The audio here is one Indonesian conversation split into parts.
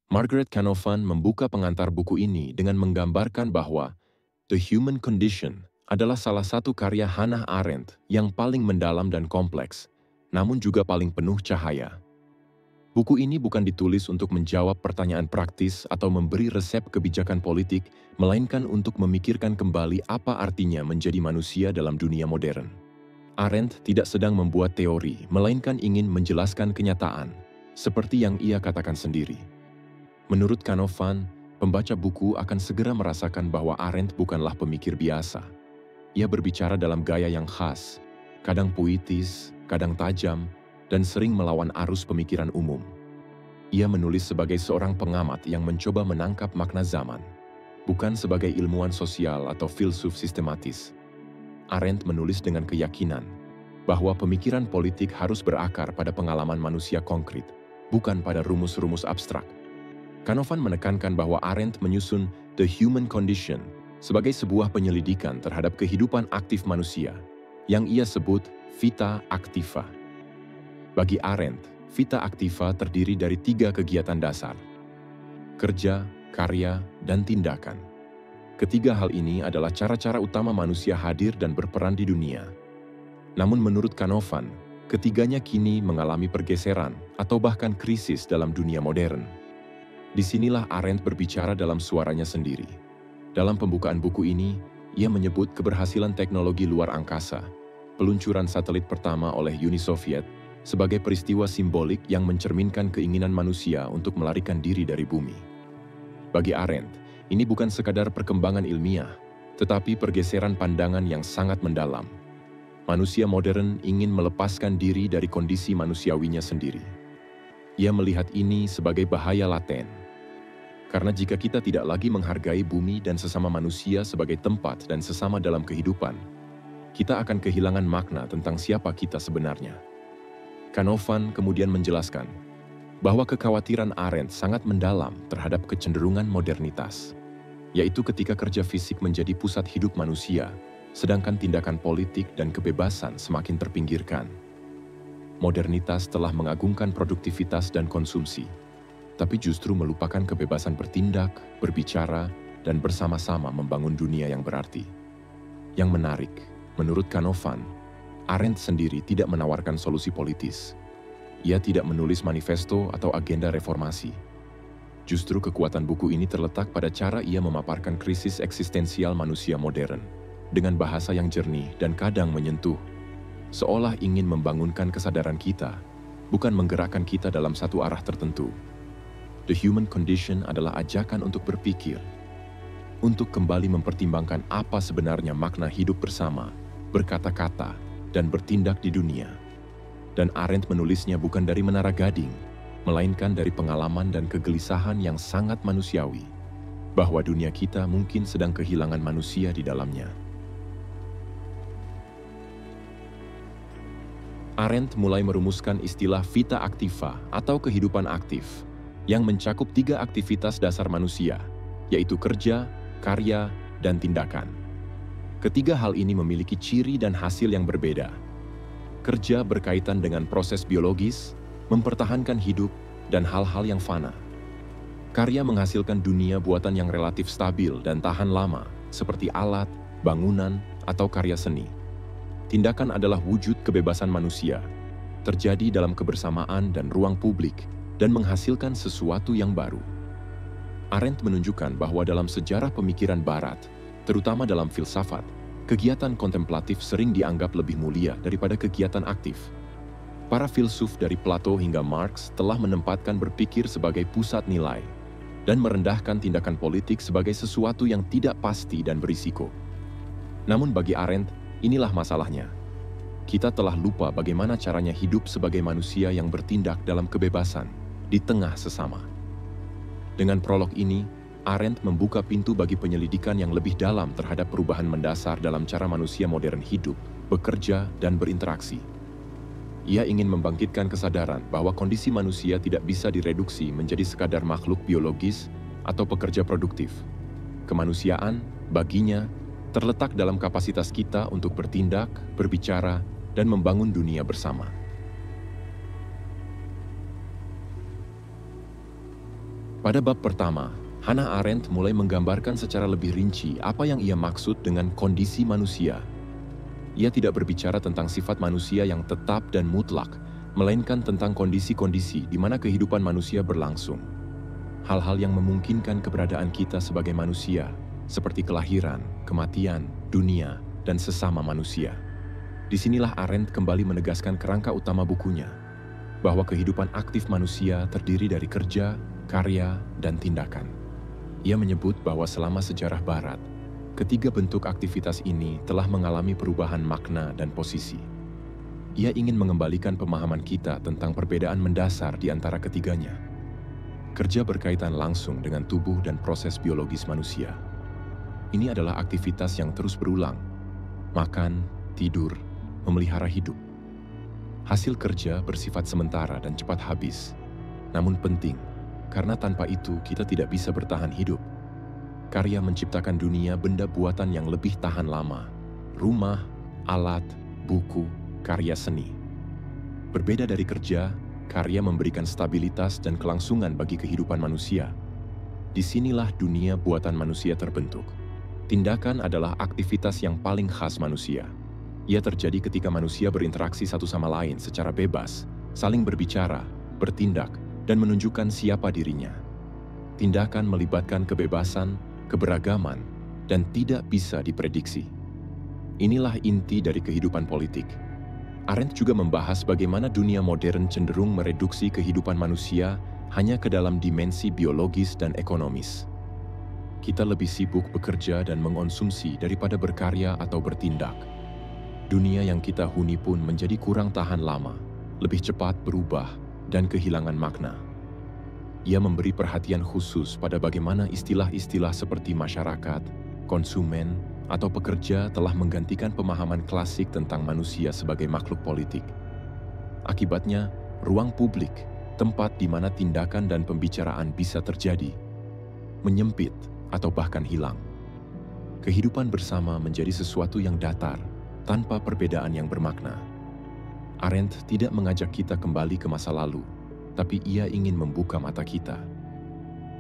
Margaret Canavan membuka pengantar buku ini dengan menggambarkan bahwa The Human Condition adalah salah satu karya Hannah Arendt yang paling mendalam dan kompleks, namun juga paling penuh cahaya. Buku ini bukan ditulis untuk menjawab pertanyaan praktis atau memberi resep kebijakan politik, melainkan untuk memikirkan kembali apa artinya menjadi manusia dalam dunia modern. Arendt tidak sedang membuat teori, melainkan ingin menjelaskan kenyataan, seperti yang ia katakan sendiri. Menurut Canavan, pembaca buku akan segera merasakan bahwa Arendt bukanlah pemikir biasa. Ia berbicara dalam gaya yang khas, kadang puitis, kadang tajam, dan sering melawan arus pemikiran umum. Ia menulis sebagai seorang pengamat yang mencoba menangkap makna zaman, bukan sebagai ilmuwan sosial atau filsuf sistematis. Arendt menulis dengan keyakinan bahwa pemikiran politik harus berakar pada pengalaman manusia konkret, bukan pada rumus-rumus abstrak. Canavan menekankan bahwa Arendt menyusun The Human Condition sebagai sebuah penyelidikan terhadap kehidupan aktif manusia, yang ia sebut vita activa. Bagi Arendt, vita activa terdiri dari 3 kegiatan dasar: kerja, karya, dan tindakan. Ketiga hal ini adalah cara-cara utama manusia hadir dan berperan di dunia. Namun menurut Canavan, ketiganya kini mengalami pergeseran atau bahkan krisis dalam dunia modern. Disinilah Arendt berbicara dalam suaranya sendiri. Dalam pembukaan buku ini, ia menyebut keberhasilan teknologi luar angkasa, peluncuran satelit pertama oleh Uni Soviet, sebagai peristiwa simbolik yang mencerminkan keinginan manusia untuk melarikan diri dari bumi. Bagi Arendt, ini bukan sekadar perkembangan ilmiah, tetapi pergeseran pandangan yang sangat mendalam. Manusia modern ingin melepaskan diri dari kondisi manusiawinya sendiri. Ia melihat ini sebagai bahaya laten. Karena jika kita tidak lagi menghargai bumi dan sesama manusia sebagai tempat dan sesama dalam kehidupan, kita akan kehilangan makna tentang siapa kita sebenarnya. Canavan kemudian menjelaskan bahwa kekhawatiran Arendt sangat mendalam terhadap kecenderungan modernitas, yaitu ketika kerja fisik menjadi pusat hidup manusia, sedangkan tindakan politik dan kebebasan semakin terpinggirkan. Modernitas telah mengagungkan produktivitas dan konsumsi, tapi justru melupakan kebebasan bertindak, berbicara, dan bersama-sama membangun dunia yang berarti. Yang menarik, menurut Canavan, Arendt sendiri tidak menawarkan solusi politis. Ia tidak menulis manifesto atau agenda reformasi. Justru kekuatan buku ini terletak pada cara ia memaparkan krisis eksistensial manusia modern, dengan bahasa yang jernih dan kadang menyentuh, seolah ingin membangunkan kesadaran kita, bukan menggerakkan kita dalam satu arah tertentu. The Human Condition adalah ajakan untuk berpikir, untuk kembali mempertimbangkan apa sebenarnya makna hidup bersama, berkata-kata, dan bertindak di dunia. Dan Arendt menulisnya bukan dari menara gading, melainkan dari pengalaman dan kegelisahan yang sangat manusiawi, bahwa dunia kita mungkin sedang kehilangan manusia di dalamnya. Arendt mulai merumuskan istilah vita activa atau kehidupan aktif, yang mencakup 3 aktivitas dasar manusia, yaitu kerja, karya, dan tindakan. Ketiga hal ini memiliki ciri dan hasil yang berbeda. Kerja berkaitan dengan proses biologis, mempertahankan hidup, dan hal-hal yang fana. Karya menghasilkan dunia buatan yang relatif stabil dan tahan lama, seperti alat, bangunan, atau karya seni. Tindakan adalah wujud kebebasan manusia, terjadi dalam kebersamaan dan ruang publik, dan menghasilkan sesuatu yang baru. Arendt menunjukkan bahwa dalam sejarah pemikiran Barat, terutama dalam filsafat, kegiatan kontemplatif sering dianggap lebih mulia daripada kegiatan aktif. Para filsuf dari Plato hingga Marx telah menempatkan berpikir sebagai pusat nilai dan merendahkan tindakan politik sebagai sesuatu yang tidak pasti dan berisiko. Namun bagi Arendt, inilah masalahnya. Kita telah lupa bagaimana caranya hidup sebagai manusia yang bertindak dalam kebebasan di tengah sesama. Dengan prolog ini, Arendt membuka pintu bagi penyelidikan yang lebih dalam terhadap perubahan mendasar dalam cara manusia modern hidup, bekerja, dan berinteraksi. Ia ingin membangkitkan kesadaran bahwa kondisi manusia tidak bisa direduksi menjadi sekadar makhluk biologis atau pekerja produktif. Kemanusiaan, baginya, terletak dalam kapasitas kita untuk bertindak, berbicara, dan membangun dunia bersama. Pada bab pertama, Hannah Arendt mulai menggambarkan secara lebih rinci apa yang ia maksud dengan kondisi manusia. Ia tidak berbicara tentang sifat manusia yang tetap dan mutlak, melainkan tentang kondisi-kondisi di mana kehidupan manusia berlangsung. Hal-hal yang memungkinkan keberadaan kita sebagai manusia, seperti kelahiran, kematian, dunia, dan sesama manusia. Disinilah Arendt kembali menegaskan kerangka utama bukunya, bahwa kehidupan aktif manusia terdiri dari kerja, karya, dan tindakan. Ia menyebut bahwa selama sejarah Barat, ketiga bentuk aktivitas ini telah mengalami perubahan makna dan posisi. Ia ingin mengembalikan pemahaman kita tentang perbedaan mendasar di antara ketiganya. Kerja berkaitan langsung dengan tubuh dan proses biologis manusia. Ini adalah aktivitas yang terus berulang: makan, tidur, memelihara hidup. Hasil kerja bersifat sementara dan cepat habis, namun penting, karena tanpa itu kita tidak bisa bertahan hidup. Karya menciptakan dunia benda buatan yang lebih tahan lama, rumah, alat, buku, karya seni. Berbeda dari kerja, karya memberikan stabilitas dan kelangsungan bagi kehidupan manusia. Disinilah dunia buatan manusia terbentuk. Tindakan adalah aktivitas yang paling khas manusia. Ia terjadi ketika manusia berinteraksi satu sama lain secara bebas, saling berbicara, bertindak, dan menunjukkan siapa dirinya. Tindakan melibatkan kebebasan, keberagaman, dan tidak bisa diprediksi. Inilah inti dari kehidupan politik. Arendt juga membahas bagaimana dunia modern cenderung mereduksi kehidupan manusia hanya ke dalam dimensi biologis dan ekonomis. Kita lebih sibuk bekerja dan mengonsumsi daripada berkarya atau bertindak. Dunia yang kita huni pun menjadi kurang tahan lama, lebih cepat berubah, dan kehilangan makna. Ia memberi perhatian khusus pada bagaimana istilah-istilah seperti masyarakat, konsumen, atau pekerja telah menggantikan pemahaman klasik tentang manusia sebagai makhluk politik. Akibatnya, ruang publik, tempat di mana tindakan dan pembicaraan bisa terjadi, menyempit atau bahkan hilang. Kehidupan bersama menjadi sesuatu yang datar, tanpa perbedaan yang bermakna. Arendt tidak mengajak kita kembali ke masa lalu, tapi ia ingin membuka mata kita,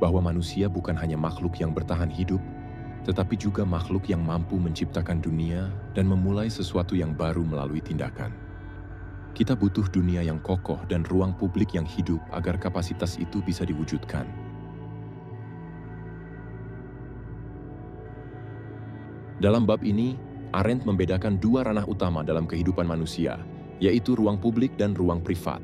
bahwa manusia bukan hanya makhluk yang bertahan hidup, tetapi juga makhluk yang mampu menciptakan dunia dan memulai sesuatu yang baru melalui tindakan. Kita butuh dunia yang kokoh dan ruang publik yang hidup agar kapasitas itu bisa diwujudkan. Dalam bab ini, Arendt membedakan dua ranah utama dalam kehidupan manusia, yaitu ruang publik dan ruang privat.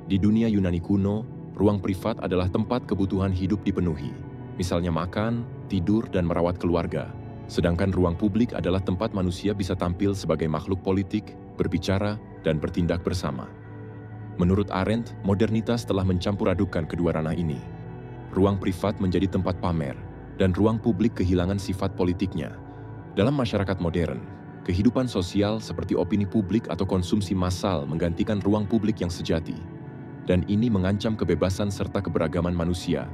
Di dunia Yunani kuno, ruang privat adalah tempat kebutuhan hidup dipenuhi, misalnya makan, tidur, dan merawat keluarga. Sedangkan ruang publik adalah tempat manusia bisa tampil sebagai makhluk politik, berbicara, dan bertindak bersama. Menurut Arendt, modernitas telah mencampur adukkan kedua ranah ini. Ruang privat menjadi tempat pamer, dan ruang publik kehilangan sifat politiknya. Dalam masyarakat modern, kehidupan sosial seperti opini publik atau konsumsi massal menggantikan ruang publik yang sejati. Dan ini mengancam kebebasan serta keberagaman manusia,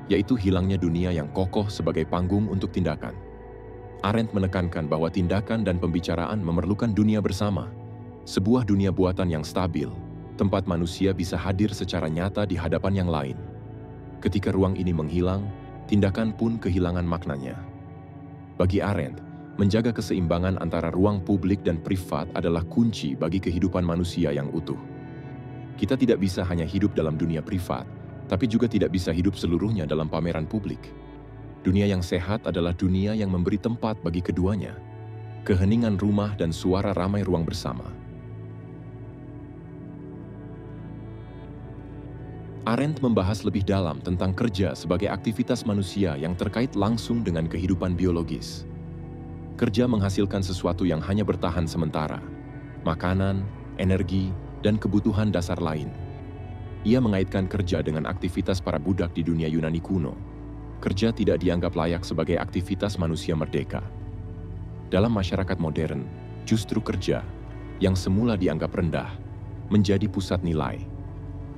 yaitu hilangnya dunia yang kokoh sebagai panggung untuk tindakan. Arendt menekankan bahwa tindakan dan pembicaraan memerlukan dunia bersama, sebuah dunia buatan yang stabil, tempat manusia bisa hadir secara nyata di hadapan yang lain. Ketika ruang ini menghilang, tindakan pun kehilangan maknanya. Bagi Arendt, menjaga keseimbangan antara ruang publik dan privat adalah kunci bagi kehidupan manusia yang utuh. Kita tidak bisa hanya hidup dalam dunia privat, tapi juga tidak bisa hidup seluruhnya dalam pameran publik. Dunia yang sehat adalah dunia yang memberi tempat bagi keduanya, keheningan rumah dan suara ramai ruang bersama. Arendt membahas lebih dalam tentang kerja sebagai aktivitas manusia yang terkait langsung dengan kehidupan biologis. Kerja menghasilkan sesuatu yang hanya bertahan sementara, makanan, energi, dan kebutuhan dasar lain. Ia mengaitkan kerja dengan aktivitas para budak di dunia Yunani kuno. Kerja tidak dianggap layak sebagai aktivitas manusia merdeka. Dalam masyarakat modern, justru kerja, yang semula dianggap rendah, menjadi pusat nilai.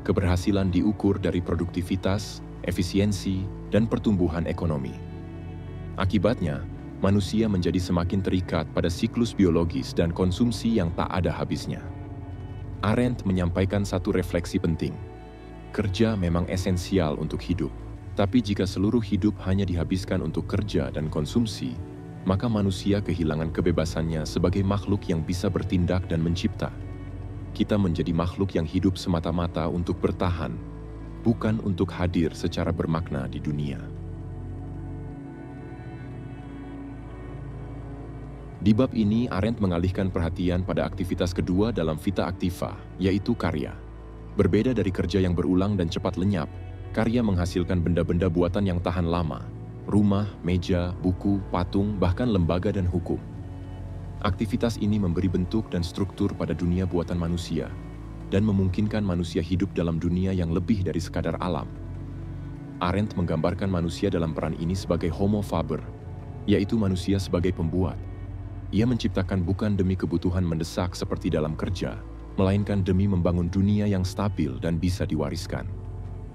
Keberhasilan diukur dari produktivitas, efisiensi, dan pertumbuhan ekonomi. Akibatnya, manusia menjadi semakin terikat pada siklus biologis dan konsumsi yang tak ada habisnya. Arendt menyampaikan satu refleksi penting. Kerja memang esensial untuk hidup, Tapi jika seluruh hidup hanya dihabiskan untuk kerja dan konsumsi, maka manusia kehilangan kebebasannya sebagai makhluk yang bisa bertindak dan mencipta. Kita menjadi makhluk yang hidup semata-mata untuk bertahan, bukan untuk hadir secara bermakna di dunia. Di bab ini, Arendt mengalihkan perhatian pada aktivitas kedua dalam vita activa, yaitu karya. Berbeda dari kerja yang berulang dan cepat lenyap, karya menghasilkan benda-benda buatan yang tahan lama, rumah, meja, buku, patung, bahkan lembaga dan hukum. Aktivitas ini memberi bentuk dan struktur pada dunia buatan manusia, dan memungkinkan manusia hidup dalam dunia yang lebih dari sekadar alam. Arendt menggambarkan manusia dalam peran ini sebagai homo faber, yaitu manusia sebagai pembuat. Ia menciptakan bukan demi kebutuhan mendesak seperti dalam kerja, melainkan demi membangun dunia yang stabil dan bisa diwariskan.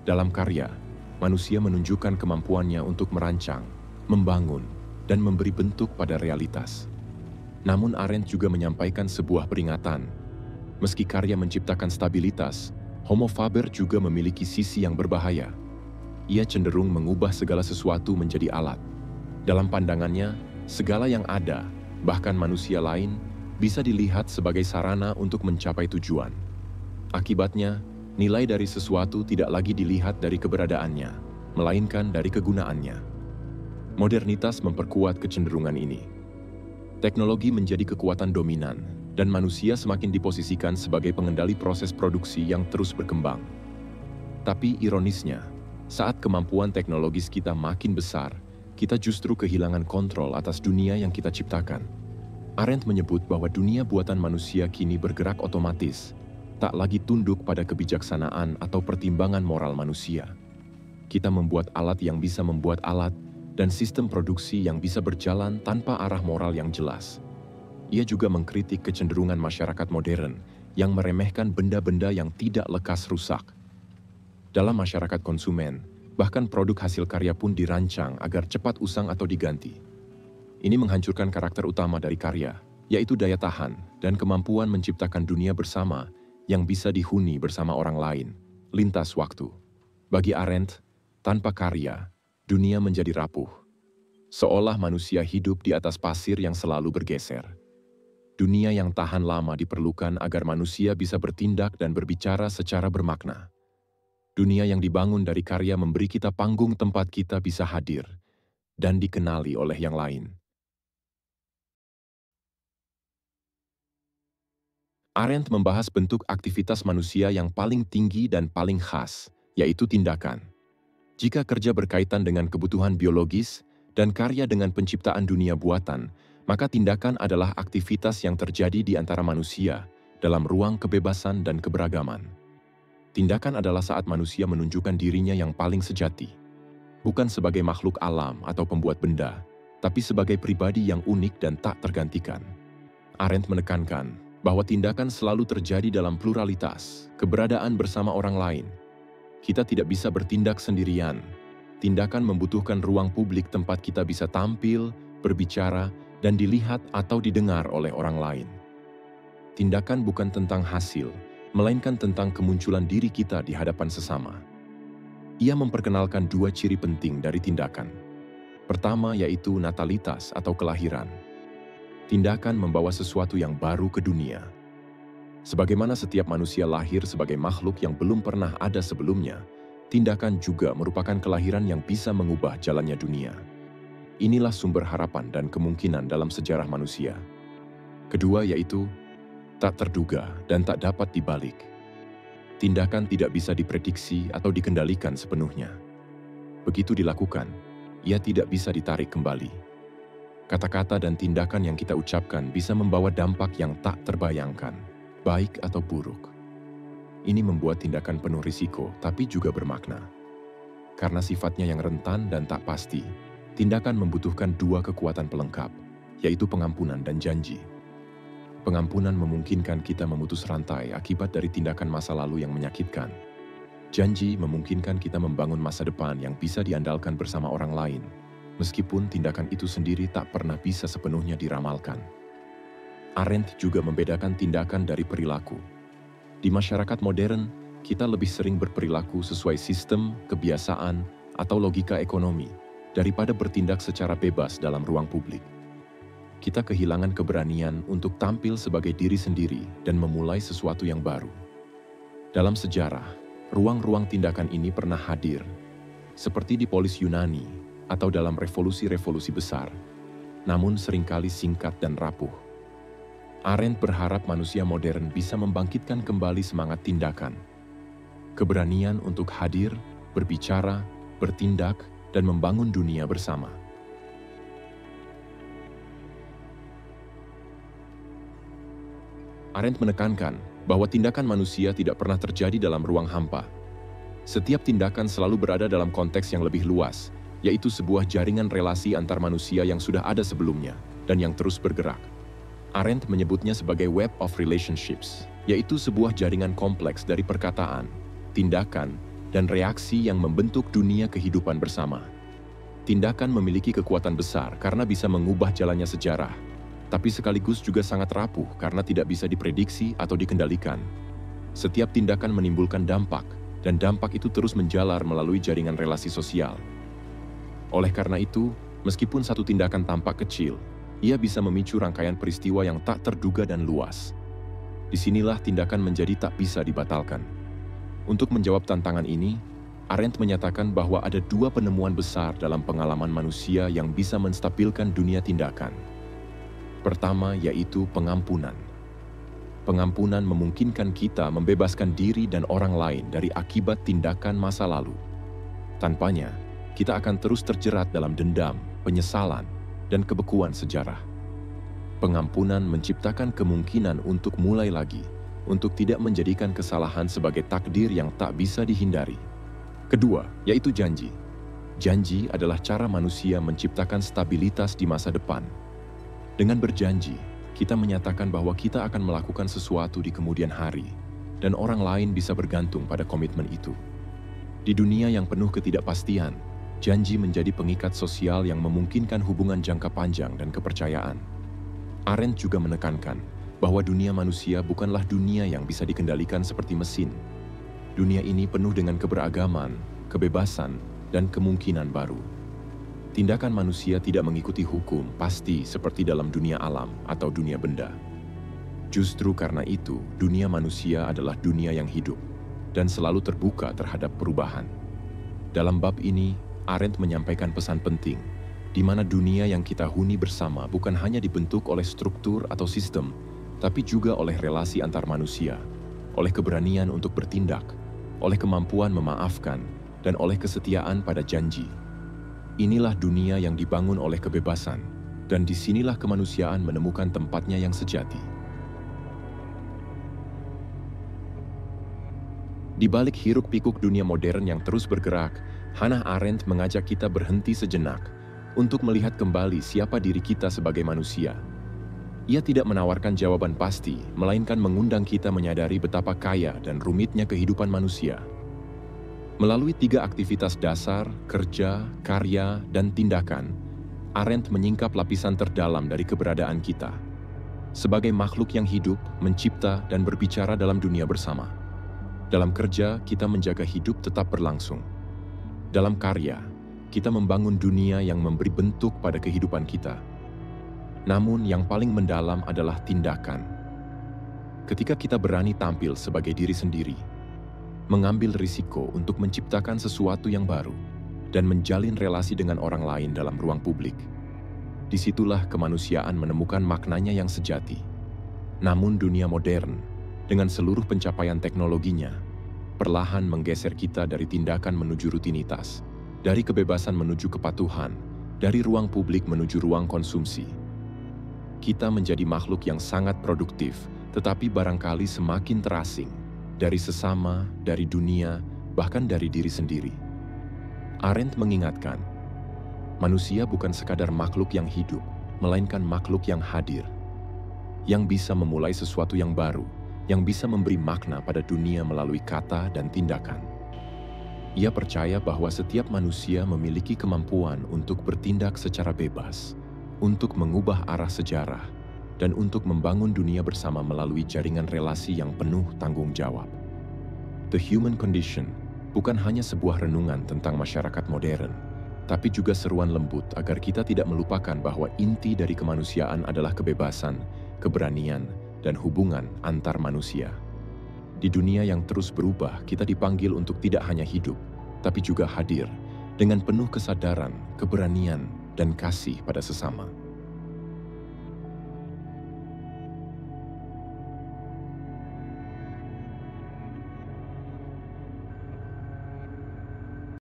Dalam karya, manusia menunjukkan kemampuannya untuk merancang, membangun, dan memberi bentuk pada realitas. Namun Arendt juga menyampaikan sebuah peringatan. Meski karya menciptakan stabilitas, homo faber juga memiliki sisi yang berbahaya. Ia cenderung mengubah segala sesuatu menjadi alat. Dalam pandangannya, segala yang ada, bahkan manusia lain, bisa dilihat sebagai sarana untuk mencapai tujuan. Akibatnya, nilai dari sesuatu tidak lagi dilihat dari keberadaannya, melainkan dari kegunaannya. Modernitas memperkuat kecenderungan ini. Teknologi menjadi kekuatan dominan, dan manusia semakin diposisikan sebagai pengendali proses produksi yang terus berkembang. Tapi ironisnya, saat kemampuan teknologis kita makin besar, kita justru kehilangan kontrol atas dunia yang kita ciptakan. Arendt menyebut bahwa dunia buatan manusia kini bergerak otomatis, tak lagi tunduk pada kebijaksanaan atau pertimbangan moral manusia. Kita membuat alat yang bisa membuat alat, dan sistem produksi yang bisa berjalan tanpa arah moral yang jelas. Ia juga mengkritik kecenderungan masyarakat modern yang meremehkan benda-benda yang tidak lekas rusak. Dalam masyarakat konsumen, bahkan produk hasil karya pun dirancang agar cepat usang atau diganti. Ini menghancurkan karakter utama dari karya, yaitu daya tahan dan kemampuan menciptakan dunia bersama yang bisa dihuni bersama orang lain, lintas waktu. Bagi Arendt, tanpa karya, dunia menjadi rapuh. Seolah manusia hidup di atas pasir yang selalu bergeser. Dunia yang tahan lama diperlukan agar manusia bisa bertindak dan berbicara secara bermakna. Dunia yang dibangun dari karya memberi kita panggung tempat kita bisa hadir dan dikenali oleh yang lain. Arendt membahas bentuk aktivitas manusia yang paling tinggi dan paling khas, yaitu tindakan. Jika kerja berkaitan dengan kebutuhan biologis dan karya dengan penciptaan dunia buatan, maka tindakan adalah aktivitas yang terjadi di antara manusia dalam ruang kebebasan dan keberagaman. Tindakan adalah saat manusia menunjukkan dirinya yang paling sejati, bukan sebagai makhluk alam atau pembuat benda, tapi sebagai pribadi yang unik dan tak tergantikan. Arendt menekankan bahwa tindakan selalu terjadi dalam pluralitas, keberadaan bersama orang lain. Kita tidak bisa bertindak sendirian. Tindakan membutuhkan ruang publik tempat kita bisa tampil, berbicara, dan dilihat atau didengar oleh orang lain. Tindakan bukan tentang hasil, melainkan tentang kemunculan diri kita di hadapan sesama. Ia memperkenalkan dua ciri penting dari tindakan. Pertama yaitu natalitas atau kelahiran. Tindakan membawa sesuatu yang baru ke dunia. Sebagaimana setiap manusia lahir sebagai makhluk yang belum pernah ada sebelumnya, tindakan juga merupakan kelahiran yang bisa mengubah jalannya dunia. Inilah sumber harapan dan kemungkinan dalam sejarah manusia. Kedua yaitu tak terduga dan tak dapat dibalik. Tindakan tidak bisa diprediksi atau dikendalikan sepenuhnya. Begitu dilakukan, ia tidak bisa ditarik kembali. Kata-kata dan tindakan yang kita ucapkan bisa membawa dampak yang tak terbayangkan, baik atau buruk. Ini membuat tindakan penuh risiko, tapi juga bermakna. Karena sifatnya yang rentan dan tak pasti, tindakan membutuhkan dua kekuatan pelengkap, yaitu pengampunan dan janji. Pengampunan memungkinkan kita memutus rantai akibat dari tindakan masa lalu yang menyakitkan. Janji memungkinkan kita membangun masa depan yang bisa diandalkan bersama orang lain, meskipun tindakan itu sendiri tak pernah bisa sepenuhnya diramalkan. Arendt juga membedakan tindakan dari perilaku. Di masyarakat modern, kita lebih sering berperilaku sesuai sistem, kebiasaan, atau logika ekonomi daripada bertindak secara bebas dalam ruang publik. Kita kehilangan keberanian untuk tampil sebagai diri sendiri dan memulai sesuatu yang baru. Dalam sejarah, ruang-ruang tindakan ini pernah hadir, seperti di polis Yunani atau dalam revolusi-revolusi besar, namun seringkali singkat dan rapuh. Arendt berharap manusia modern bisa membangkitkan kembali semangat tindakan, keberanian untuk hadir, berbicara, bertindak, dan membangun dunia bersama. Arendt menekankan bahwa tindakan manusia tidak pernah terjadi dalam ruang hampa. Setiap tindakan selalu berada dalam konteks yang lebih luas, yaitu sebuah jaringan relasi antar manusia yang sudah ada sebelumnya dan yang terus bergerak. Arendt menyebutnya sebagai web of relationships, yaitu sebuah jaringan kompleks dari perkataan, tindakan, dan reaksi yang membentuk dunia kehidupan bersama. Tindakan memiliki kekuatan besar karena bisa mengubah jalannya sejarah, tapi sekaligus juga sangat rapuh karena tidak bisa diprediksi atau dikendalikan. Setiap tindakan menimbulkan dampak, dan dampak itu terus menjalar melalui jaringan relasi sosial. Oleh karena itu, meskipun satu tindakan tampak kecil, ia bisa memicu rangkaian peristiwa yang tak terduga dan luas. Disinilah tindakan menjadi tak bisa dibatalkan. Untuk menjawab tantangan ini, Arendt menyatakan bahwa ada dua penemuan besar dalam pengalaman manusia yang bisa menstabilkan dunia tindakan. Pertama yaitu pengampunan. Pengampunan memungkinkan kita membebaskan diri dan orang lain dari akibat tindakan masa lalu. Tanpanya, kita akan terus terjerat dalam dendam, penyesalan, dan kebekuan sejarah. Pengampunan menciptakan kemungkinan untuk mulai lagi, untuk tidak menjadikan kesalahan sebagai takdir yang tak bisa dihindari. Kedua, yaitu janji. Janji adalah cara manusia menciptakan stabilitas di masa depan. Dengan berjanji, kita menyatakan bahwa kita akan melakukan sesuatu di kemudian hari, dan orang lain bisa bergantung pada komitmen itu. Di dunia yang penuh ketidakpastian, janji menjadi pengikat sosial yang memungkinkan hubungan jangka panjang dan kepercayaan. Arendt juga menekankan bahwa dunia manusia bukanlah dunia yang bisa dikendalikan seperti mesin. Dunia ini penuh dengan keberagaman, kebebasan, dan kemungkinan baru. Tindakan manusia tidak mengikuti hukum pasti seperti dalam dunia alam atau dunia benda. Justru karena itu, dunia manusia adalah dunia yang hidup dan selalu terbuka terhadap perubahan. Dalam bab ini, Arendt menyampaikan pesan penting, di mana dunia yang kita huni bersama bukan hanya dibentuk oleh struktur atau sistem, tapi juga oleh relasi antar manusia, oleh keberanian untuk bertindak, oleh kemampuan memaafkan, dan oleh kesetiaan pada janji. Inilah dunia yang dibangun oleh kebebasan, dan disinilah kemanusiaan menemukan tempatnya yang sejati. Di balik hiruk-pikuk dunia modern yang terus bergerak, Hannah Arendt mengajak kita berhenti sejenak untuk melihat kembali siapa diri kita sebagai manusia. Ia tidak menawarkan jawaban pasti, melainkan mengundang kita menyadari betapa kaya dan rumitnya kehidupan manusia. Melalui 3 aktivitas dasar, kerja, karya, dan tindakan, Arendt menyingkap lapisan terdalam dari keberadaan kita. Sebagai makhluk yang hidup, mencipta, dan berbicara dalam dunia bersama. Dalam kerja, kita menjaga hidup tetap berlangsung. Dalam karya, kita membangun dunia yang memberi bentuk pada kehidupan kita. Namun yang paling mendalam adalah tindakan. Ketika kita berani tampil sebagai diri sendiri, mengambil risiko untuk menciptakan sesuatu yang baru, dan menjalin relasi dengan orang lain dalam ruang publik. Disitulah kemanusiaan menemukan maknanya yang sejati. Namun dunia modern, dengan seluruh pencapaian teknologinya, perlahan menggeser kita dari tindakan menuju rutinitas, dari kebebasan menuju kepatuhan, dari ruang publik menuju ruang konsumsi. Kita menjadi makhluk yang sangat produktif, tetapi barangkali semakin terasing, dari sesama, dari dunia, bahkan dari diri sendiri. Arendt mengingatkan, manusia bukan sekadar makhluk yang hidup, melainkan makhluk yang hadir, yang bisa memulai sesuatu yang baru, yang bisa memberi makna pada dunia melalui kata dan tindakan. Ia percaya bahwa setiap manusia memiliki kemampuan untuk bertindak secara bebas, untuk mengubah arah sejarah, dan untuk membangun dunia bersama melalui jaringan relasi yang penuh tanggung jawab. The human condition bukan hanya sebuah renungan tentang masyarakat modern, tapi juga seruan lembut agar kita tidak melupakan bahwa inti dari kemanusiaan adalah kebebasan, keberanian, dan hubungan antar manusia. Di dunia yang terus berubah, kita dipanggil untuk tidak hanya hidup, tapi juga hadir dengan penuh kesadaran, keberanian, dan kasih pada sesama.